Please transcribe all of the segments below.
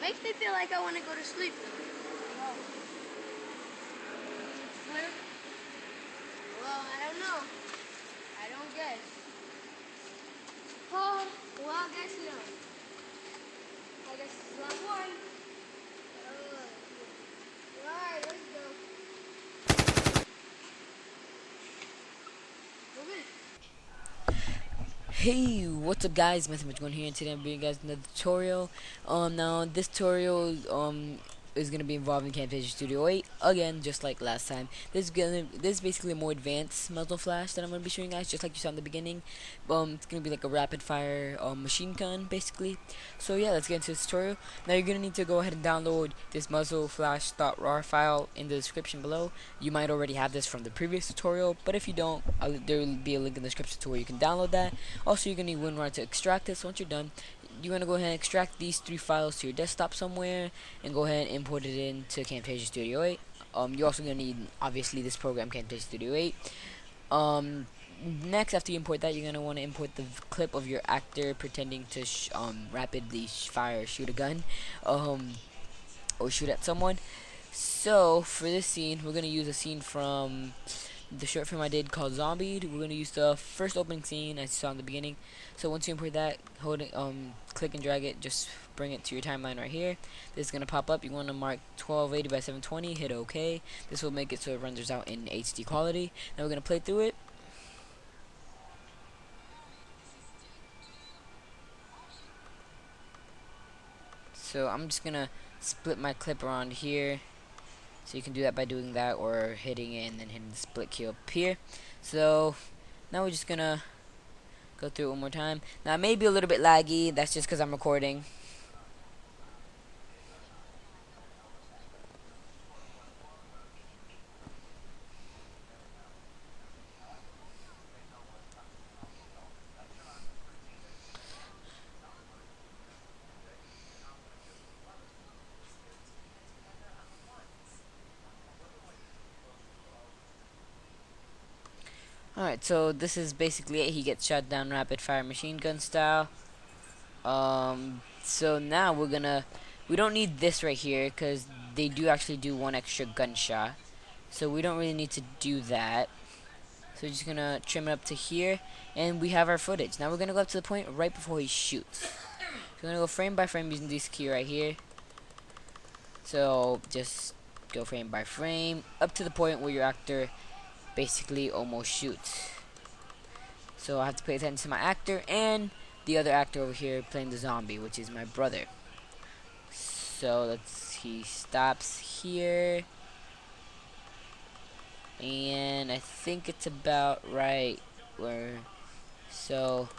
Makes me feel like I want to go to sleep. No. Swear? Well, I don't know. I don't guess. Oh, well, I guess no. I guess it's not one. Alright, let's go. Move in. Hey, what's up guys, Mathematical here, and today I'm bringing you guys another tutorial. Now this tutorial is gonna be involving Camtasia Studio 8 again, just like last time. This is basically a more advanced muzzle flash that I'm gonna be showing you guys, just like you saw in the beginning. It's gonna be like a rapid fire machine gun basically. So yeah, let's get into this tutorial. Now you're gonna need to go ahead and download this muzzle flash.rar file in the description below. You might already have this from the previous tutorial, but if you don't, there will be a link in the description to where you can download that. Also, you're going to need WinRAR to extract this. Once you're done, you're going to go ahead and extract these 3 files to your desktop somewhere and go ahead and import it into Camtasia Studio 8. You're also going to need, obviously, this program, Camtasia Studio 8. Next, after you import that, you're going to want to import the clip of your actor pretending to rapidly fire, shoot a gun, or shoot at someone. So, for this scene, we're going to use a scene from the short film I did called Zombie. We're going to use the first opening scene as you saw in the beginning. So once you import that, hold it, click and drag it, just bring it to your timeline right here. This is going to pop up. You want to mark 1280 by 720, hit OK. This will make it so it renders out in HD quality. Now we're going to play through it. So I'm just going to split my clip around here. So you can do that by doing that or hitting it and then hitting the split key up here. So now we're just gonna go through it one more time. Now it may be a little bit laggy, that's just because I'm recording. Alright, so this is basically it. He gets shot down rapid fire machine gun style. So now we don't need this right here because they do actually do one extra gunshot. So we don't really need to do that. So we're just gonna trim it up to here, and we have our footage. Now we're gonna go up to the point right before he shoots. So we're gonna go frame by frame using this key right here. So just go frame by frame up to the point where your actor basically almost shoots. So I have to pay attention to my actor and the other actor over here playing the zombie, which is my brother. So he stops here, and I think it's about right where, so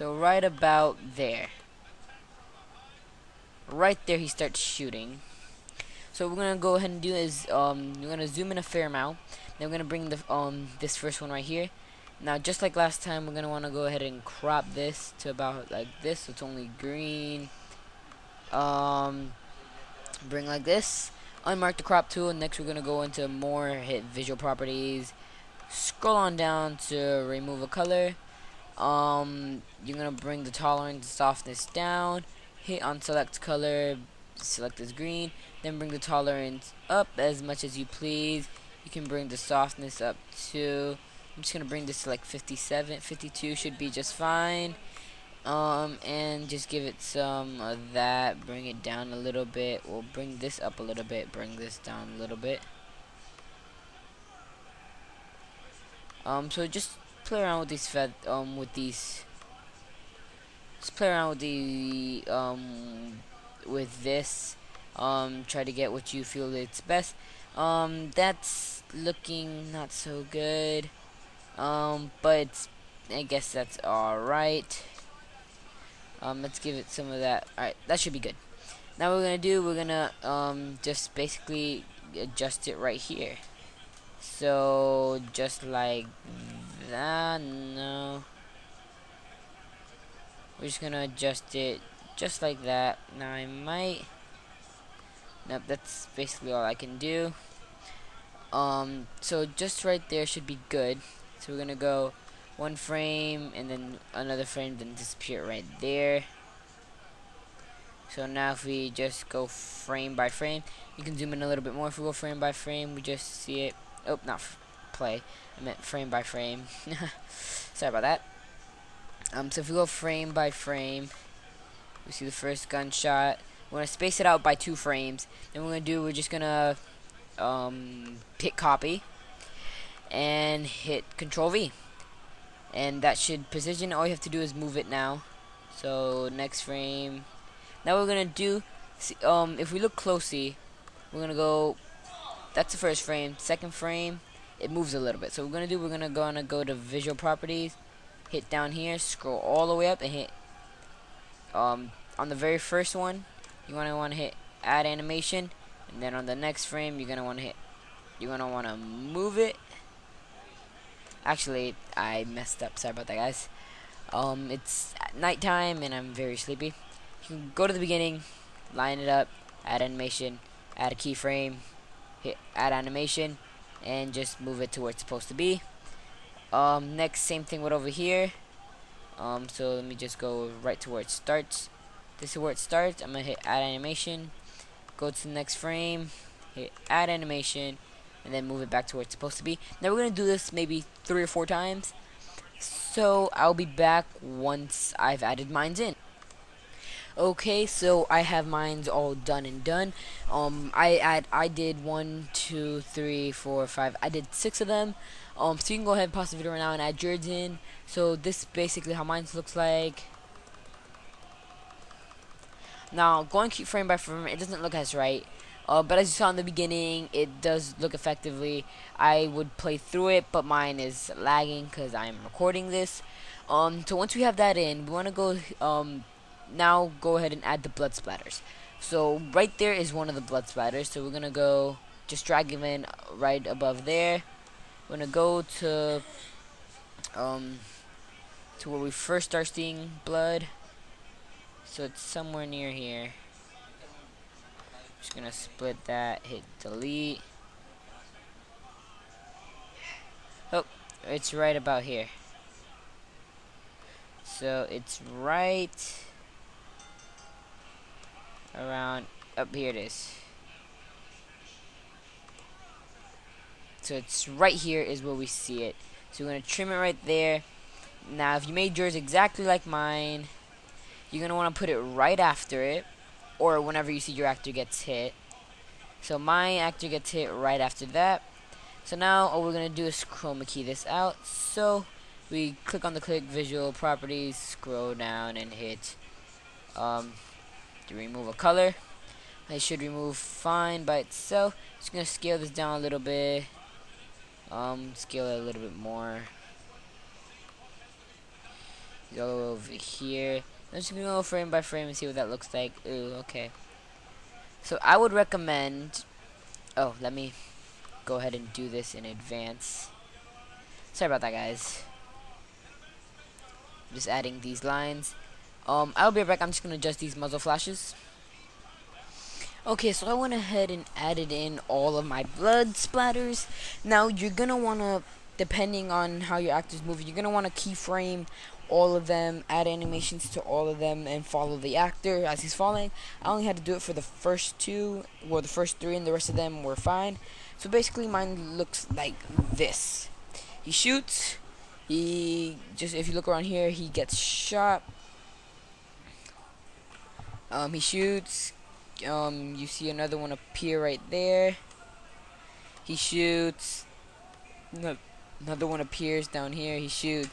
right about there. Right there he starts shooting. So what we're gonna go ahead and do is we're gonna zoom in a fair amount. Then we're gonna bring the this first one right here. Now just like last time, we're gonna wanna go ahead and crop this to about like this, so it's only green. Bring like this. Unmark the crop tool, and next we're gonna go into more, hit visual properties. Scroll on down to remove a color. You're gonna bring the tolerance softness down. Hit on select color, select as green, then bring the tolerance up as much as you please. You can bring the softness up to, I'm just gonna bring this to like 57, 52 should be just fine. And just give it some of that, bring it down a little bit. We'll bring this up a little bit, bring this down a little bit. So just play around with these just play around with the with this. Try to get what you feel it's best. That's looking not so good. But I guess that's alright. Let's give it some of that. Alright, that should be good. Now what we're gonna just basically adjust it right here. So just like that. No, we're just gonna adjust it just like that. Now I might, nope, that's basically all I can do. So just right there should be good. So we're gonna go one frame and then another frame, then disappear right there. So now if we just go frame by frame, you can zoom in a little bit more. If we go frame by frame, we just see it. Oh, not play. I meant frame by frame. Sorry about that. So if we go frame by frame, we see the first gunshot. We're gonna space it out by 2 frames. Then what we're just gonna hit copy and hit Control V, and that should position. All you have to do is move it now. So next frame. Now what we're gonna do, if we look closely, we're gonna go. That's the first frame. Second frame, it moves a little bit. So we're gonna go to Visual Properties, hit down here, scroll all the way up, and hit on the very first one. You wanna hit Add Animation, and then on the next frame, you're gonna wanna move it. Actually, I messed up. Sorry about that, guys. It's nighttime and I'm very sleepy. You can go to the beginning, line it up, add animation, add a keyframe, hit add animation, and just move it to where it's supposed to be. Next, same thing with over here. So let me just go right to where it starts. This is where it starts. I'm gonna hit add animation, go to the next frame, hit add animation, and then move it back to where it's supposed to be. Now we're gonna do this maybe 3 or 4 times. So I'll be back once I've added mines in. Okay, so I have mines all done and done. I did 1, 2, 3, 4, 5. I did 6 of them. So you can go ahead and pause the video right now and add yours in. So this is basically how mine looks like. Now going frame by frame, it doesn't look as right. But as you saw in the beginning, it does look effectively. I would play through it, but mine is lagging because I am recording this. So once we have that in, we want to go now go ahead and add the blood splatters. So right there is one of the blood splatters. So we're gonna go just drag him in right above there. We're gonna go to where we first start seeing blood. So it's somewhere near here. Just gonna split that, hit delete. Oh, it's right about here. So it's right around up here. It is. So it's right here is where we see it. So we're gonna trim it right there. Now if you made yours exactly like mine, you're gonna want to put it right after it, or whenever you see your actor gets hit. So my actor gets hit right after that. So now all we're gonna do is chroma key this out. So we click on the Visual Properties, scroll down and hit to remove a color. It should remove fine by itself. Just gonna scale this down a little bit. Scale it a little bit more. Go over here. I'm just gonna go frame by frame and see what that looks like. Ooh, okay. So I would recommend. Oh, let me go ahead and do this in advance. Sorry about that, guys. Just adding these lines. I'll be right back. I'm just gonna adjust these muzzle flashes. Okay, so I went ahead and added in all of my blood splatters. Now you're gonna wanna, depending on how your actor's moving, you're gonna wanna keyframe all of them, add animations to all of them, and follow the actor as he's falling. I only had to do it for the first 2, or the first 3, and the rest of them were fine. So basically mine looks like this. He shoots, if you look around here, he gets shot. He shoots, you see another one appear right there. He shoots, another one appears down here, he shoots.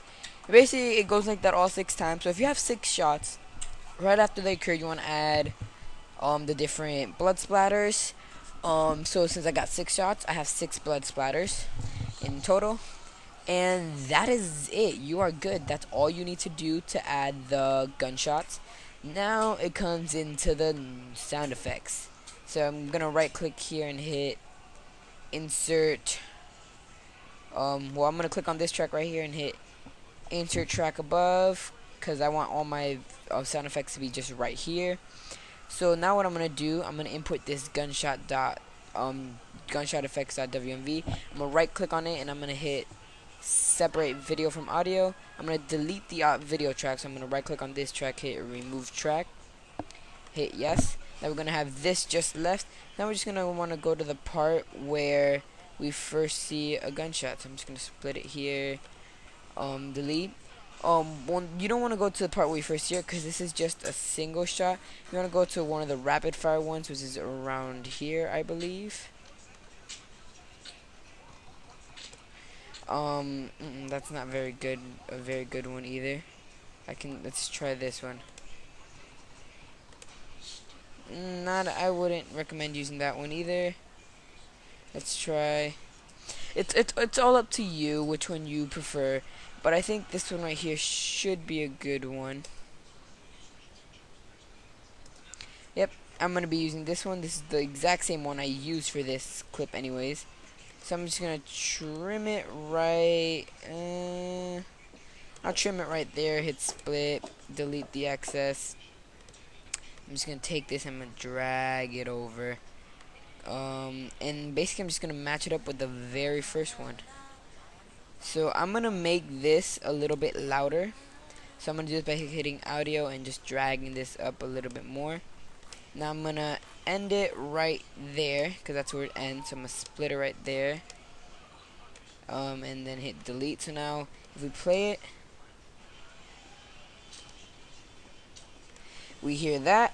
Basically, it goes like that all 6 times. So if you have 6 shots, right after they occur, you want to add the different blood splatters. So since I got 6 shots, I have 6 blood splatters in total. And that is it. You are good. That's all you need to do to add the gunshots. Now it comes into the sound effects. So I'm going to right click here and hit insert. I'm going to click on this track right here and hit insert track above, because I want all my sound effects to be just right here. So now what I'm gonna do, I'm gonna input this gunshot effects.wmv. I'm gonna right click on it and I'm gonna hit separate video from audio. I'm gonna delete the video track, so I'm gonna right click on this track, hit remove track, hit yes. Now we're gonna have this just left. Now we're just gonna want to go to the part where we first see a gunshot. So I'm just gonna split it here, delete. You don't want to go to the part where you first see it because this is just a single shot. You want to go to one of the rapid fire ones, which is around here, I believe. That's not very good. A very good one either. Let's try this one. Not. I wouldn't recommend using that one either. Let's try. It's all up to you which one you prefer, but I think this one right here should be a good one. Yep, I'm gonna be using this one. This is the exact same one I used for this clip, anyways. So I'm just gonna trim it right. I'll trim it right there. Hit split. Delete the excess. I'm just gonna take this and I'm gonna drag it over. And basically I'm just gonna match it up with the very first one. So I'm gonna make this a little bit louder. So I'm gonna do this by hitting audio and just dragging this up a little bit more. Now I'm gonna end it right there because that's where it ends. So I'm gonna split it right there. And then hit delete. So now if we play it, we hear that.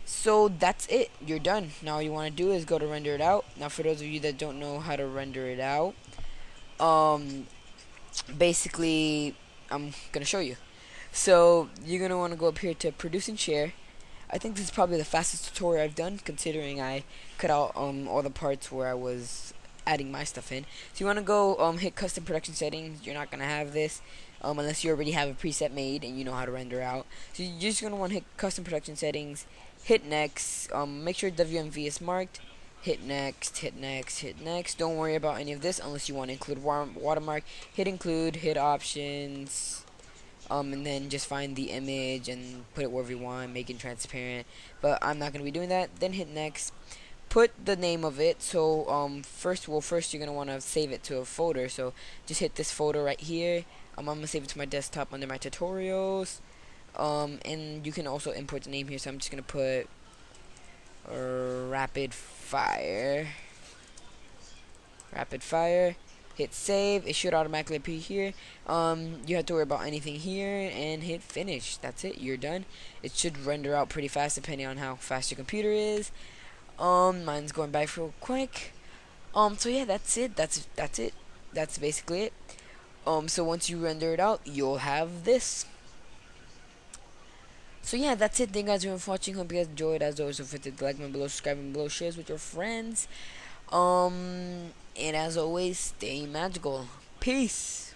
So that's it. You're done. Now all you want to do is go to render it out. Now for those of you that don't know how to render it out, basically I'm gonna show you. So you're gonna want to go up here to produce and share. I think this is probably the fastest tutorial I've done, considering I cut out all the parts where I was adding my stuff in. So you want to go hit custom production settings. You're not gonna have this unless you already have a preset made and you know how to render out. So you're just gonna want to hit custom production settings, hit next, make sure WMV is marked, hit next, hit next, hit next. Don't worry about any of this unless you want to include watermark. Hit include, hit options, and then just find the image and put it wherever you want, make it transparent. But I'm not gonna be doing that. Then hit next. Put the name of it. So first you're gonna want to save it to a folder. So just hit this folder right here. I'm gonna save it to my desktop under my tutorials. And you can also import the name here. So I'm just gonna put rapid fire. Rapid fire. Hit save. It should automatically appear here. You have to worry about anything here and hit finish. That's it. You're done. It should render out pretty fast depending on how fast your computer is. Mine's going by real quick. So yeah, that's it. That's it. That's basically it. So once you render it out, you'll have this. So yeah, that's it. Thank you guys for watching. Hope you guys enjoyed. As always, don't forget to like me below, subscribe me below, share with your friends. And as always, stay magical. Peace.